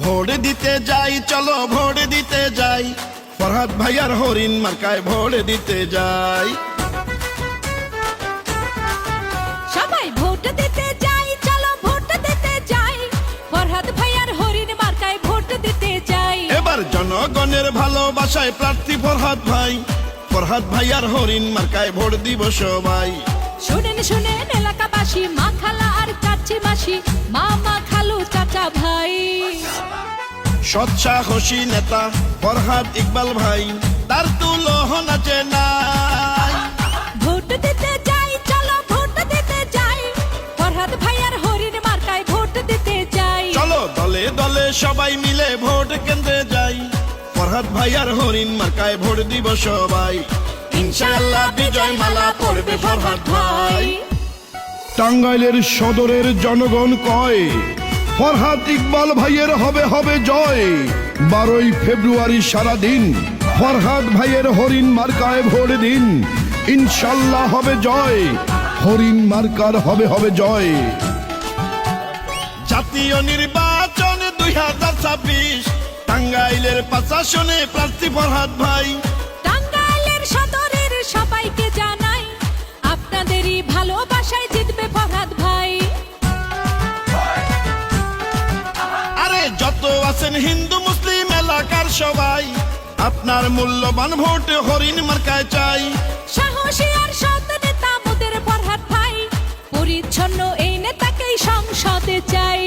Vote দিতে যাই, চলো ভোট দিতে যাই, ফরহাদ ভাইয়ার হরিণ মার্কায় ভোট দিতে যাই। সবাই ভোট দিতে যাই, চলো ভোট দিতে যাই, ফরহাদ ভাইয়ার হরিণ মার্কায় ভোট দিতে যাই। এবার জনগণের ভালোবাসায় প্রার্থী ফরহাদ ভাই, ফরহাদ ভাইয়ার হরিণ মার্কায় ভোট দিব সবাই। শুনেন শুনেন এলাকাবাসী, মা খালা আর চাচি মাসি, মামা খালু চাচা ভাই। সৎসাহসী নেতা ফরহাদ ইকবাল ভাই, তার তুলনা আছে নাই। ভোট দিতে যাই, চলো ভোট দিতে যাই, ফরহাদ ভাইয়ার হরিণ মার্কায় ভোট দিতে যাই। চলো দলে দলে সবাই মিলে ভোট কেন্দ্রে যাই, ফরহাদ ভাইয়ার হরিণ মার্কায় ভোট দিব সবাই। ইনশাআল্লাহ বিজয় মালা পড়বে ফরহাদ ভাই। টাঙ্গাইলের সদরের জনগণ কয়, ফরহাদ ইকবাল ভাইয়ের হবে হবে জয়। 12ই ফেব্রুয়ারি সারাদিন ফরহাদ ভাইয়ের হরিণ মার্কায় ভোট দিন, ইনশাল্লাহ হবে জয়, হরিণ মার্কার হবে হবে জয়। জাতীয় নির্বাচন 2026, টাঙ্গাইলের 5 আসনে প্রার্থী ফরহাদ ভাই। টাঙ্গাইলের সদরের সবাইকে জানাই, আপনাদেরই ভালোবাসায় জিতবে ফরহাদ ভাই। আরে যত আছেন হিন্দু মুসলিম এলাকার সবাই, আপনার মূল্যবান ভোট হরিণ মার্কায় চাই। সাহসী আর সৎ নেতা মোদের ফরহাদ ভাই, পরিচ্ছন্ন এই নেতাকেই সংসদে চাই।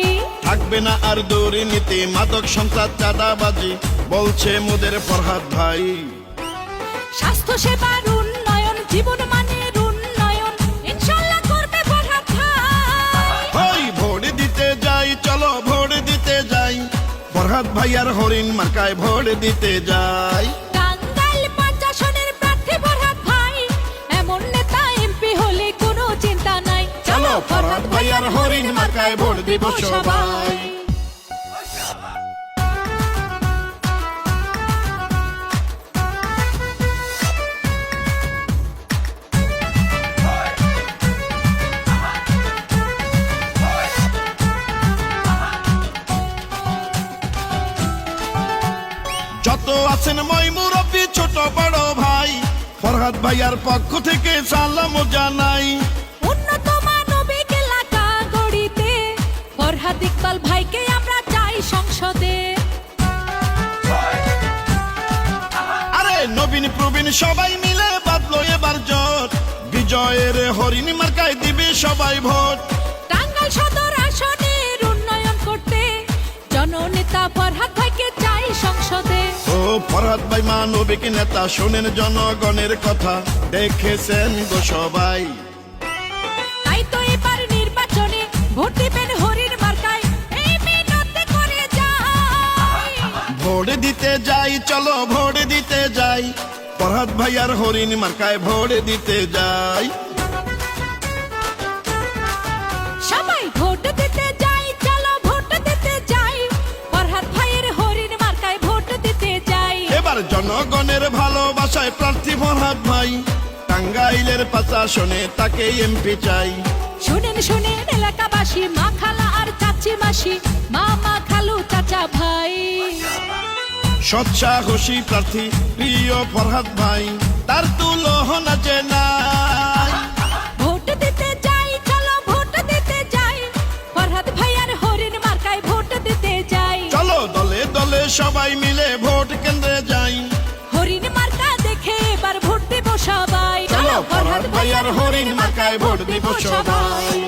থাকবে না আর দুর্নীতি, মাদক সন্ত্রাস চাঁদাবাজি, বলছে মোদের ফরহাদ ভাই। স্বাস্থ্য সেবার উন্নয়ন, জীবন মানের উন্নয়ন, ইনশাল্লাহ করবে ফরহাদ ভাই। ভাই ভোট দিতে যাই, চলো ভোট দিতে যাই, ফরহাদ ভাইয়ার হরিণ মার্কায় ভোট দিতে যাই। টাঙ্গাইল 5 আসনের প্রার্থী ফরহাদ ভাই, এমন নেতা এমপি হলে কোনো চিন্তা নাই। চলো ফরহাদ ভাইয়ার হরিণ মার্কায় ভোট দিব সবাই। যত আছেন মই মুরব্বী ছোট বড় ভাই, ফরহাদ ভাইয়ার পক্ষ থেকে সালাম জানাই। উন্নত মানবিক এলাকা গড়িতে ফরহাদ ইকবাল ভাইকে আমরা চাই সংসদে। আরে নবীন প্রবীণ সবাই মিলে বাদলো এবার জোট, বিজয়ের হরিণ মার্কায় দিবে সবাই ভোট। টাঙ্গাইল সদর আসনের উন্নয়ন করতে জননেতা ফরহাদ ভাইকে চাই সংসদে। ও ফরহাদ ভাই মানবিক নেতা, শোনেন জনগণের কথা, দেখেছেন গো সবাই। তাই তো এবার নির্বাচনে ভোট দিবেন হরিণ মার্কায়, এই মিনতি করে যাই। ভোট দিতে যাই, চলো ভোট দিতে যাই, ফরহাদ ভাইয়ার হরিণ মার্কায় ভোট দিতে যাই। সবাই ভোট দিতে যাই, চলো ভোট দিতে যাই, ফরহাদ ভাইয়ের হরিণ মার্কায় ভোট দিতে যাই। এবার জনগণের ভালোবাসায় প্রার্থী ফরহাদ ভাই, টাঙ্গাইলের 5 আসনে তাকে এমপি চাই। শুনেন শুনেন এলাকাবাসী, মা খালা আর চাচি মাসি, মামা খালু চাচা ভাই। সৎসাহসী প্রার্থী প্রিয় ফরহাদ ভাই, তার তুলনা আছে নাই। ভোট দিতে যাই, চলো ভোট দিতে যাই, ফরহাদ ভাইয়ার হরিণ মার্কায় ভোট দিতে যাই। চলো দলে দলে সবাই মিলে ভোট কেন্দ্রে যাই, হরিণ মার্কা দেখে এবার ভোট দিব সবাই। চলো ফরহাদ ভাইয়ার হরিণ মার্কায় ভোট দিব সবাই।